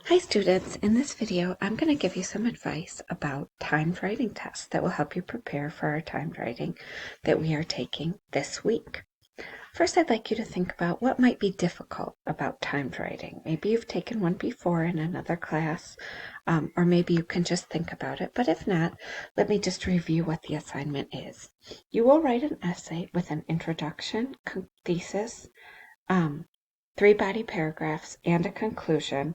Hi students, in this video I'm going to give you some advice about timed writing tests that will help you prepare for our timed writing that we are taking this week. First, I'd like you to think about what might be difficult about timed writing. Maybe you've taken one before in another class, or maybe you can just think about it, but if not, let me just review what the assignment is. You will write an essay with an introduction, thesis, 3 body paragraphs, and a conclusion.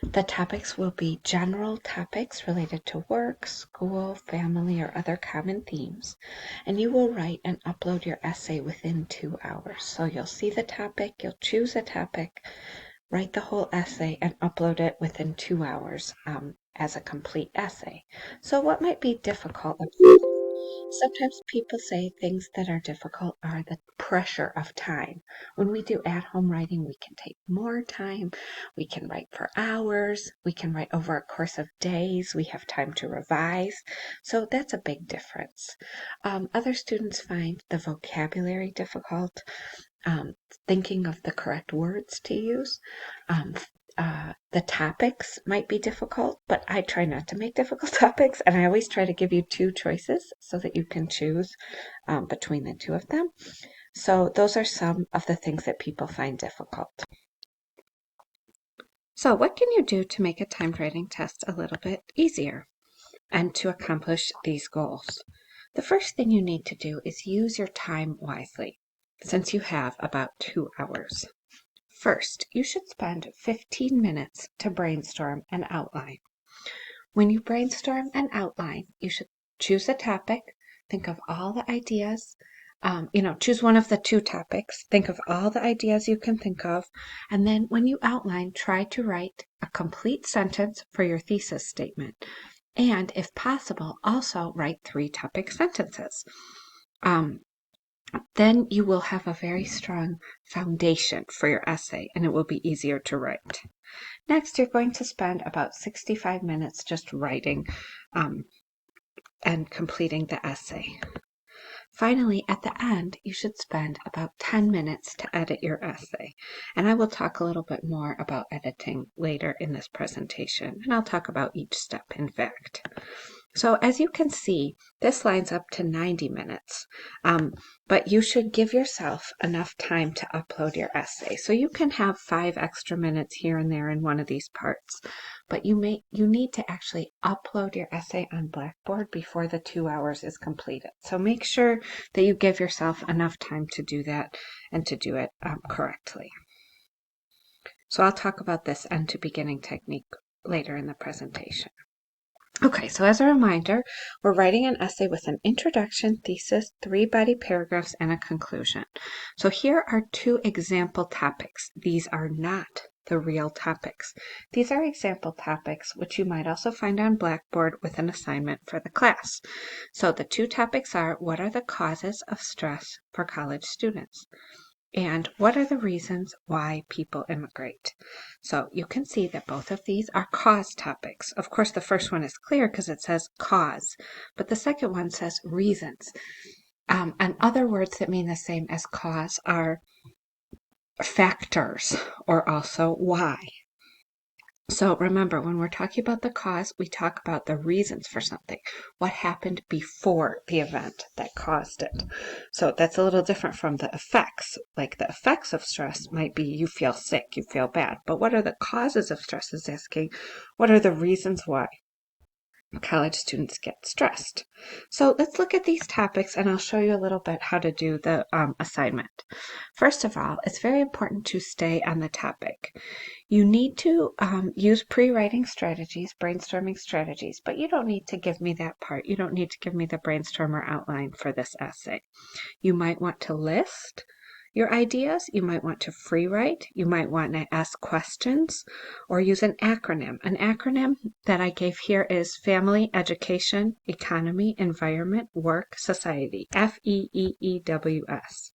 The topics will be general topics related to work, school, family, or other common themes, and you will write and upload your essay within 2 hours. So you'll see the topic, you'll choose a topic, write the whole essay, and upload it within 2 hours as a complete essay. So what might be difficult? Sometimes people say things that are difficult are the pressure of time. When we do at-home writing, we can take more time. We can write for hours. We can write over a course of days. We have time to revise. So that's a big difference. Other students find the vocabulary difficult, thinking of the correct words to use. The topics might be difficult, but I try not to make difficult topics, and I always try to give you 2 choices so that you can choose between the 2 of them. So those are some of the things that people find difficult. So what can you do to make a timed writing test a little bit easier and to accomplish these goals? The first thing you need to do is use your time wisely, since you have about 2 hours. First, you should spend 15 minutes to brainstorm an outline. When you brainstorm an outline, you should choose a topic, think of all the ideas, choose one of the 2 topics, think of all the ideas you can think of, and then when you outline, try to write a complete sentence for your thesis statement. And if possible, also write 3 topic sentences. Then you will have a very strong foundation for your essay, and it will be easier to write. Next, you're going to spend about 65 minutes just writing and completing the essay. Finally, at the end, you should spend about 10 minutes to edit your essay. And I will talk a little bit more about editing later in this presentation, and I'll talk about each step, in fact. So as you can see, this lines up to 90 minutes, but you should give yourself enough time to upload your essay. So you can have 5 extra minutes here and there in one of these parts, but you need to actually upload your essay on Blackboard before the 2 hours is completed. So make sure that you give yourself enough time to do that and to do it correctly. So I'll talk about this end to beginning technique later in the presentation. Okay, so as a reminder, we're writing an essay with an introduction, thesis, 3 body paragraphs, and a conclusion. So here are 2 example topics. These are not the real topics. These are example topics, which you might also find on Blackboard with an assignment for the class. So the 2 topics are, what are the causes of stress for college students? And what are the reasons why people immigrate? So you can see that both of these are cause topics. Of course, the first one is clear because it says cause, but the second one says reasons. And other words that mean the same as cause are factors, or also why. So remember, when we're talking about the cause, we talk about the reasons for something, what happened before the event that caused it. So that's a little different from the effects. Like the effects of stress might be you feel sick, you feel bad. But what are the causes of stress is asking, what are the reasons why college students get stressed? So let's look at these topics, and I'll show you a little bit how to do the assignment. First of all, it's very important to stay on the topic. You need to use pre-writing strategies, brainstorming strategies, but you don't need to give me that part. You don't need to give me the brainstormer outline for this essay. You might want to list your ideas. You might want to free write. You might want to ask questions or use an acronym. An acronym that I gave here is Family, Education, Economy, Environment, Work, Society, FEEEWS.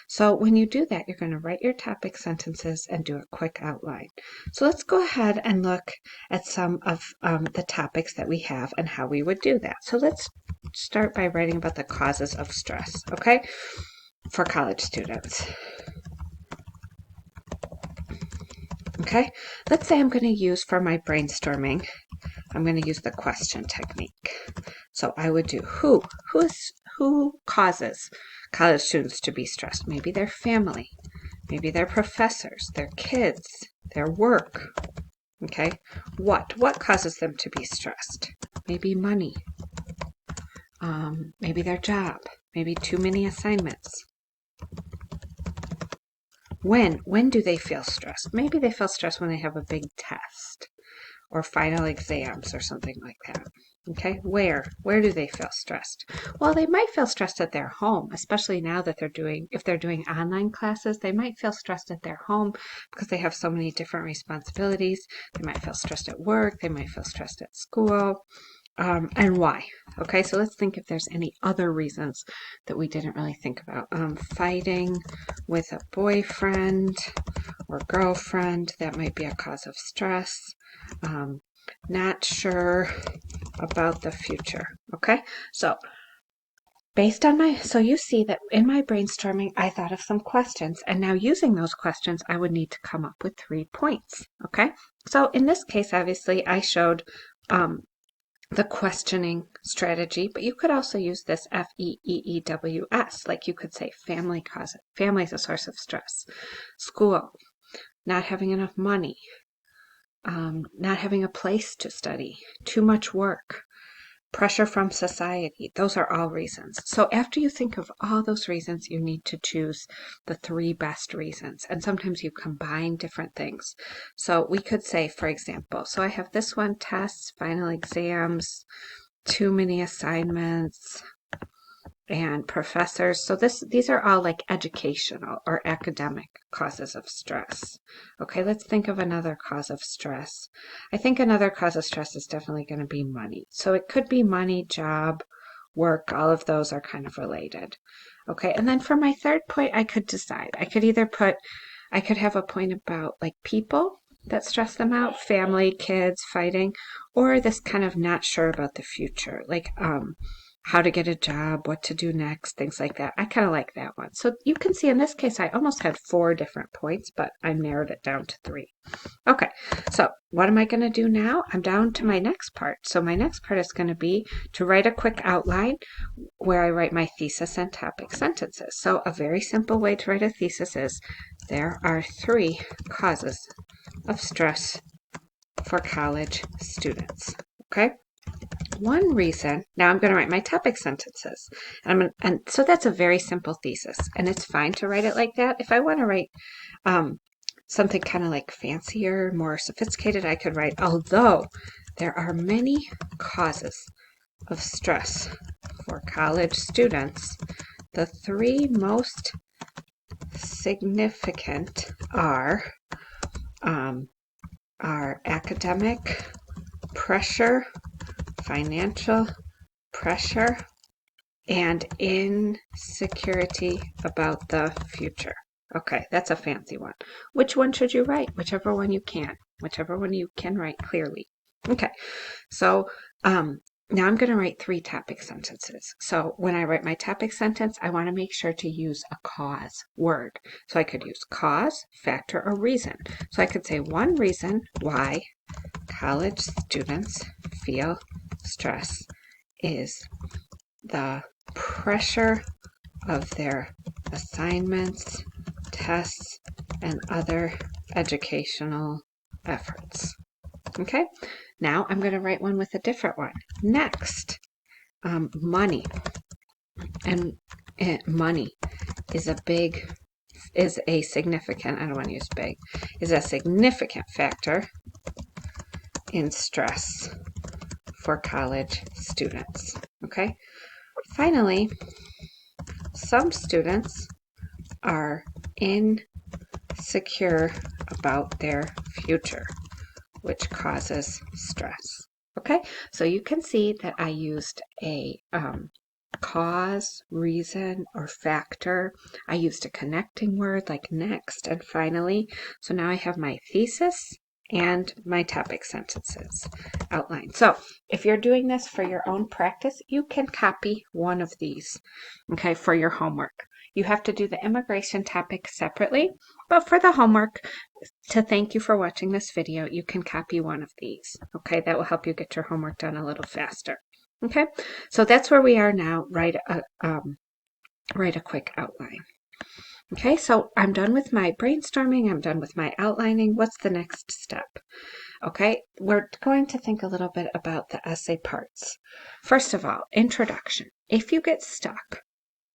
So when you do that, you're going to write your topic sentences and do a quick outline. So let's go ahead and look at some of the topics that we have and how we would do that. So let's start by writing about the causes of stress, okay, for college students. Okay, let's say I'm going to use for my brainstorming, I'm going to use the question technique. So I would do who causes college students to be stressed? Maybe their family, maybe their professors, their kids, their work. Okay, what causes them to be stressed? Maybe money, maybe their job, maybe too many assignments. When do they feel stressed? Maybe they feel stressed when they have a big test or final exams or something like that. Okay, where do they feel stressed? Well, they might feel stressed at their home, especially now that if they're doing online classes, they might feel stressed at their home because they have so many different responsibilities. They might feel stressed at work, they might feel stressed at school. And why? Okay, so let's think if there's any other reasons that we didn't really think about. Fighting with a boyfriend or girlfriend, that might be a cause of stress. Not sure about the future. Okay, so based on so you see that in my brainstorming, I thought of some questions, and now using those questions, I would need to come up with 3 points. Okay, so in this case, obviously, I showed the questioning strategy, but you could also use this FEEEWS, like you could say family is a source of stress, school, not having enough money, not having a place to study, too much work, pressure from society. Those are all reasons. So after you think of all those reasons, you need to choose the 3 best reasons. And sometimes you combine different things. So we could say, for example, so I have this one: tests, final exams, too many assignments, and professors. So these are all like educational or academic causes of stress. Okay, let's think of another cause of stress. I think another cause of stress is definitely going to be money. So it could be money, job, work, all of those are kind of related. Okay, and then for my 3rd point, I could decide. I could have a point about like people that stress them out, family, kids, fighting, or this kind of not sure about the future, like how to get a job, what to do next, things like that. I kind of like that one. So you can see in this case, I almost had 4 different points, but I narrowed it down to 3. Okay, so what am I going to do now? I'm down to my next part. So my next part is going to be to write a quick outline where I write my thesis and topic sentences. So a very simple way to write a thesis is there are 3 causes of stress for college students. Okay? One reason, now I'm going to write my topic sentences. And so that's a very simple thesis. And it's fine to write it like that. If I want to write something kind of like fancier, more sophisticated, I could write, although there are many causes of stress for college students, the 3 most significant are academic pressure, financial pressure, and insecurity about the future. Okay, that's a fancy one. Which one should you write? Whichever one you can write clearly. Okay, so now I'm going to write 3 topic sentences. So when I write my topic sentence, I want to make sure to use a cause word. So I could use cause, factor, or reason. So I could say one reason why college students feel stress is the pressure of their assignments, tests, and other educational efforts. Okay, now I'm going to write one with a different one. Next, money. And money is a significant, I don't want to use big, is a significant factor in stress for college students. Okay, finally, some students are insecure about their future, which causes stress. Okay, so you can see that I used a cause, reason, or factor. I used a connecting word like next and finally. So now I have my thesis and my topic sentences outline. So if you're doing this for your own practice, you can copy one of these, okay, for your homework. You have to do the immigration topic separately, but for the homework, to thank you for watching this video, you can copy one of these, okay? That will help you get your homework done a little faster, okay? So that's where we are now. Write a quick outline. Okay, so I'm done with my brainstorming. I'm done with my outlining. What's the next step? Okay, we're going to think a little bit about the essay parts. First of all, introduction. If you get stuck,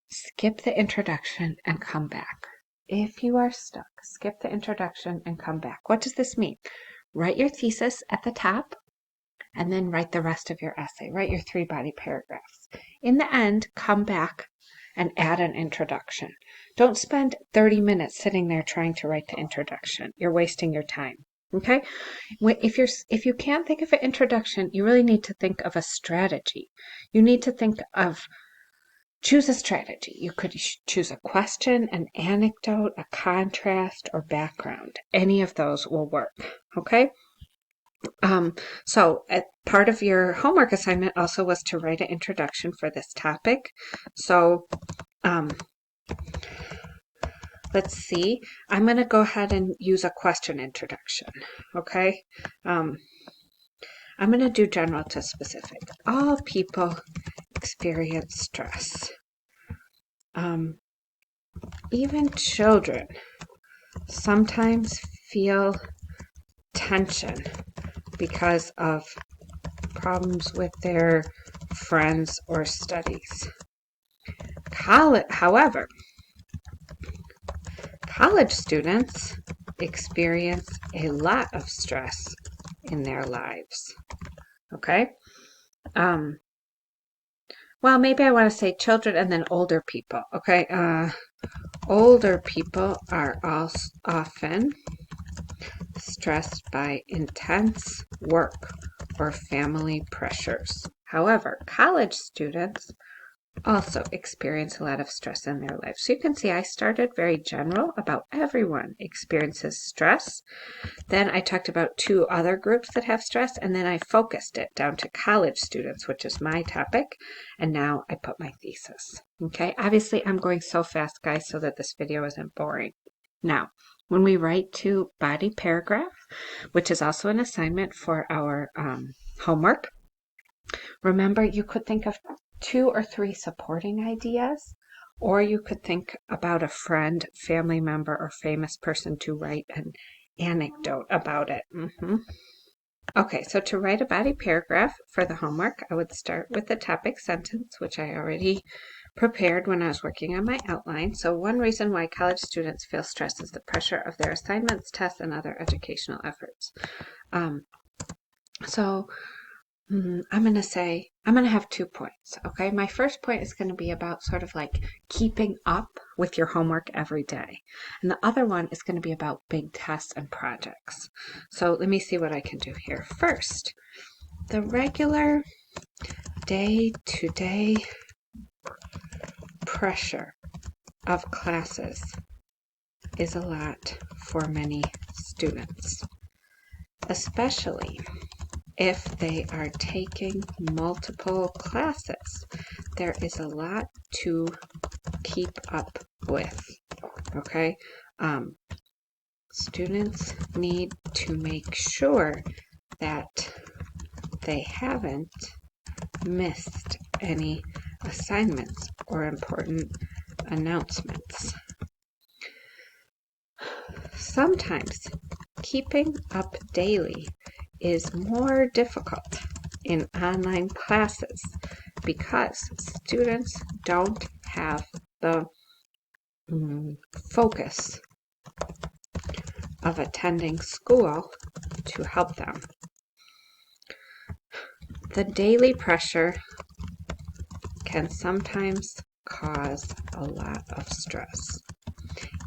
skip the introduction and come back. If you are stuck, skip the introduction and come back. What does this mean? Write your thesis at the top and then write the rest of your essay. Write your 3 body paragraphs. In the end, come back and add an introduction. Don't spend 30 minutes sitting there trying to write the introduction. You're wasting your time. Okay? If you can't think of an introduction, you really need to think of a strategy. You need to choose a strategy. You could choose a question, an anecdote, a contrast, or background. Any of those will work. Okay? So part of your homework assignment also was to write an introduction for this topic. So let's see. I'm going to go ahead and use a question introduction. Okay. I'm going to do general to specific. All people experience stress. Even children sometimes feel tension because of problems with their friends or studies. However, college students experience a lot of stress in their lives. Okay? Well, maybe I want to say children and then older people. Okay? Older people are often stressed by intense work or family pressures. However, college students also experience a lot of stress in their life. So you can see I started very general about everyone experiences stress. Then I talked about 2 other groups that have stress, and then I focused it down to college students, which is my topic. And now I put my thesis. Okay, obviously I'm going so fast, guys, so that this video isn't boring. Now, when we write to body paragraph, which is also an assignment for our homework, remember you could think of 2 or 3 supporting ideas, or you could think about a friend, family member, or famous person to write an anecdote about it. Okay, so to write a body paragraph for the homework, I would start with the topic sentence, which I already prepared when I was working on my outline. So one reason why college students feel stressed is the pressure of their assignments, tests, and other educational efforts. I'm going to have 2 points, okay? My first point is going to be about sort of like keeping up with your homework every day. And the other one is going to be about big tests and projects. So let me see what I can do here. First, the regular day-to-day pressure of classes is a lot for many students, especially if they are taking multiple classes. There is a lot to keep up with, okay? Students need to make sure that they haven't missed any assignments or important announcements. Sometimes keeping up daily is more difficult in online classes because students don't have the focus of attending school to help them. The daily pressure can sometimes cause a lot of stress.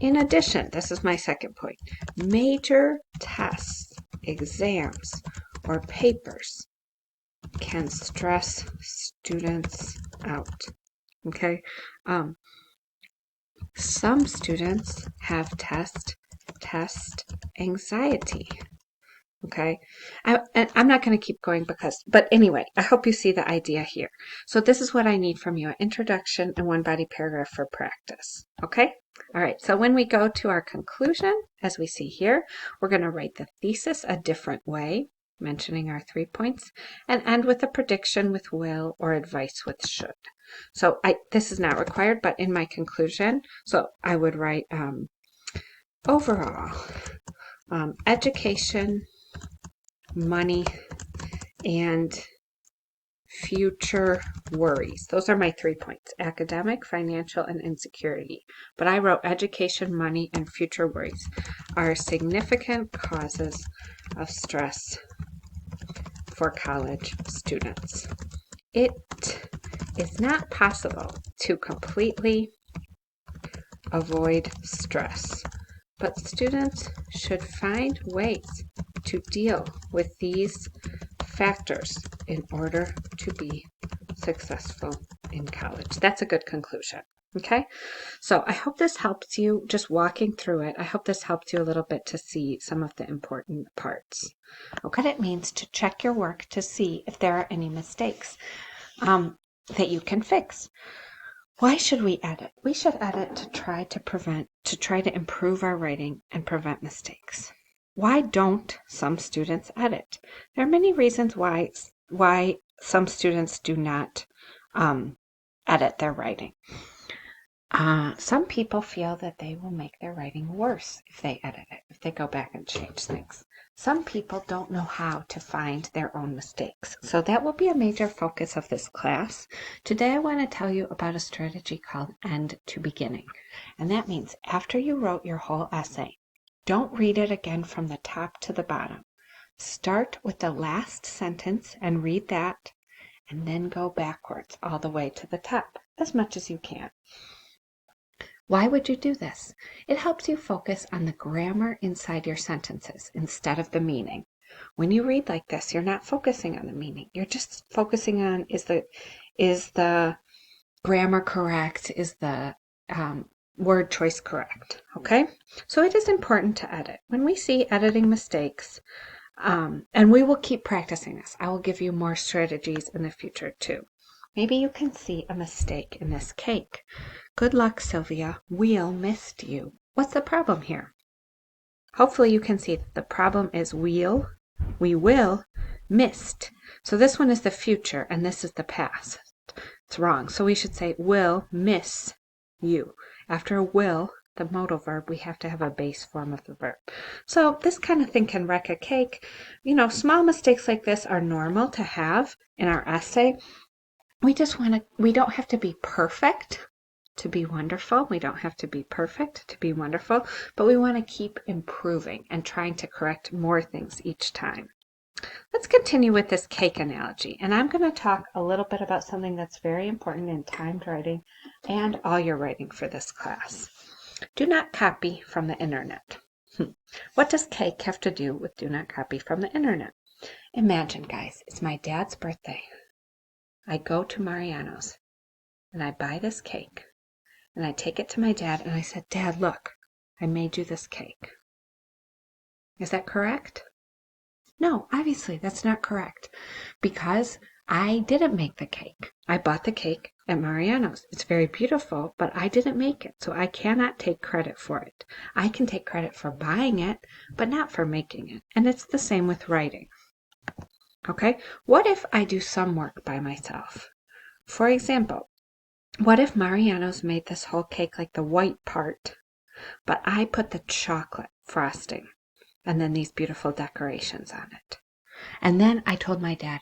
In addition, this is my second point, major tests, exams, or papers can stress students out, okay? Some students have test anxiety. Okay, and I'm not going to keep going but anyway, I hope you see the idea here. So this is what I need from you: an introduction and one body paragraph for practice. Okay? All right, so when we go to our conclusion, as we see here, we're going to write the thesis a different way, mentioning our 3 points, and end with a prediction with will or advice with should. So this is not required, but in my conclusion, so I would write overall, education, money, and future worries. Those are my 3 points: academic, financial, and insecurity. But I wrote education, money, and future worries are significant causes of stress for college students. It is not possible to completely avoid stress, but students should find ways to deal with these factors in order to be successful in college. That's a good conclusion. Okay, so I hope this helps you, just walking through it. I hope this helped you a little bit to see some of the important parts. Okay, what it means to check your work to see if there are any mistakes that you can fix. Why should we edit? We should edit to try to improve our writing and prevent mistakes. Why don't some students edit? There are many reasons why some students do not edit their writing. Some people feel that they will make their writing worse if they edit it, if they go back and change things. Some people don't know how to find their own mistakes. So that will be a major focus of this class. Today I want to tell you about a strategy called end to beginning. And that means after you wrote your whole essay, don't read it again from the top to the bottom. Start with the last sentence and read that, and then go backwards all the way to the top as much as you can. Why would you do this? It helps you focus on the grammar inside your sentences instead of the meaning. When you read like this, you're not focusing on the meaning. You're just focusing on, is the grammar correct? Is the word choice correct? Okay? So it is important to edit. When we see editing mistakes, and we will keep practicing this. I will give you more strategies in the future too. Maybe you can see a mistake in this cake. Good luck, Sylvia. Wheel missed you. What's the problem here? Hopefully you can see that the problem is we will, missed. So this one is the future and this is the past. It's wrong. So we should say will miss you. After will, the modal verb, we have to have a base form of the verb. So this kind of thing can wreck a cake. Small mistakes like this are normal to have in our essay. We don't have to be perfect to be wonderful. We don't have to be perfect to be wonderful, but we want to keep improving and trying to correct more things each time. Let's continue with this cake analogy, and I'm going to talk a little bit about something that's very important in timed writing and all your writing for this class. Do not copy from the internet. What does cake have to do with do not copy from the internet? Imagine, guys, it's my dad's birthday. I go to Mariano's and I buy this cake and I take it to my dad and I said, Dad, look, I made you this cake. Is that correct? No, obviously that's not correct because I didn't make the cake. I bought the cake at Mariano's. It's very beautiful, but I didn't make it, so I cannot take credit for it. I can take credit for buying it, but not for making it. And it's the same with writing. Okay, what if I do some work by myself? For example, what if Mariano's made this whole cake like the white part, but I put the chocolate frosting and then these beautiful decorations on it? And then I told my dad,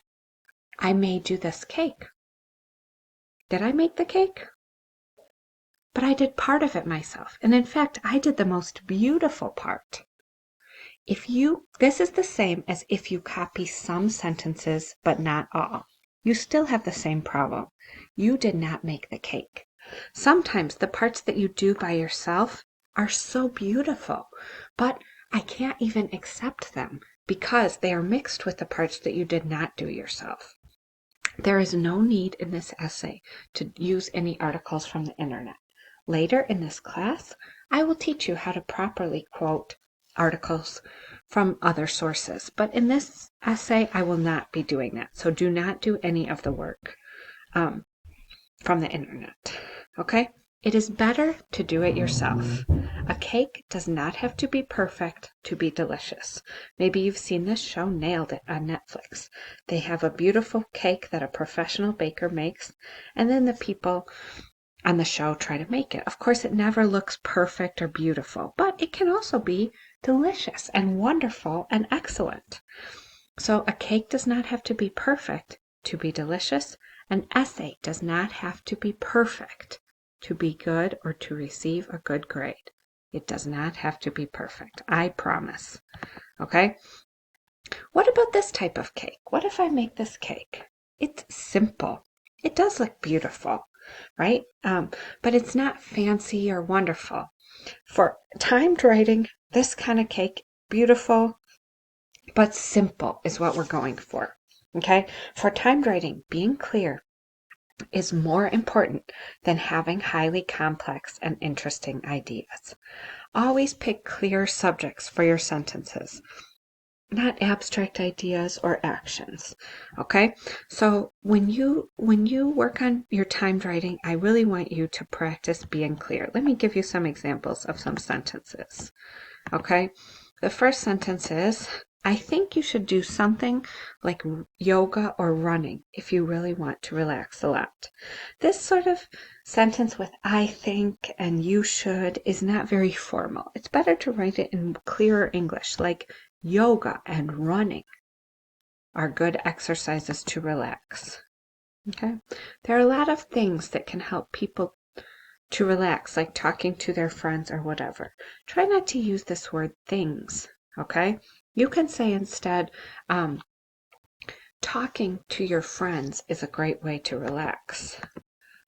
I made you this cake. Did I make the cake? But I did part of it myself. And in fact, I did the most beautiful part. This is the same as if you copy some sentences, but not all. You still have the same problem. You did not make the cake. Sometimes the parts that you do by yourself are so beautiful, but I can't even accept them because they are mixed with the parts that you did not do yourself. There is no need in this essay to use any articles from the internet. Later in this class, I will teach you how to properly quote articles from other sources. But in this essay, I will not be doing that. So do not do any of the work from the internet, okay? It is better to do it yourself. A cake does not have to be perfect to be delicious. Maybe you've seen this show, Nailed It, on Netflix. They have a beautiful cake that a professional baker makes, and then the people on the show try to make it. Of course, it never looks perfect or beautiful, but it can also be delicious and wonderful and excellent. So a cake does not have to be perfect to be delicious. An essay does not have to be perfect to be good or to receive a good grade. It does not have to be perfect. I promise. Okay? What about this type of cake? What if I make this cake? It's simple. It does look beautiful, right? But it's not fancy or wonderful. For timed writing, this kind of cake, beautiful, but simple is what we're going for. Okay? For timed writing, being clear is more important than having highly complex and interesting ideas. Always pick clear subjects for your sentences, not abstract ideas or actions. Okay? So when you work on your timed writing, I really want you to practice being clear. Let me give you some examples of some sentences. Okay? The first sentence is, I think you should do something like yoga or running if you really want to relax a lot. This sort of sentence with I think and you should is not very formal. It's better to write it in clearer English, like yoga and running are good exercises to relax. Okay? There are a lot of things that can help people to relax, like talking to their friends or whatever. Try not to use this word things, okay? You can say instead, talking to your friends is a great way to relax,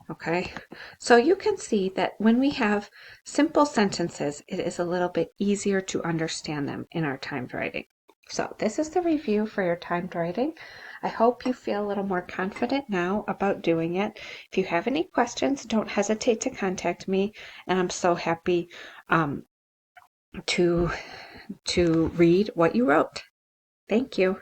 okay? So you can see that when we have simple sentences, it is a little bit easier to understand them in our timed writing. So this is the review for your timed writing. I hope you feel a little more confident now about doing it. If you have any questions, don't hesitate to contact me, and I'm so happy to read what you wrote. Thank you.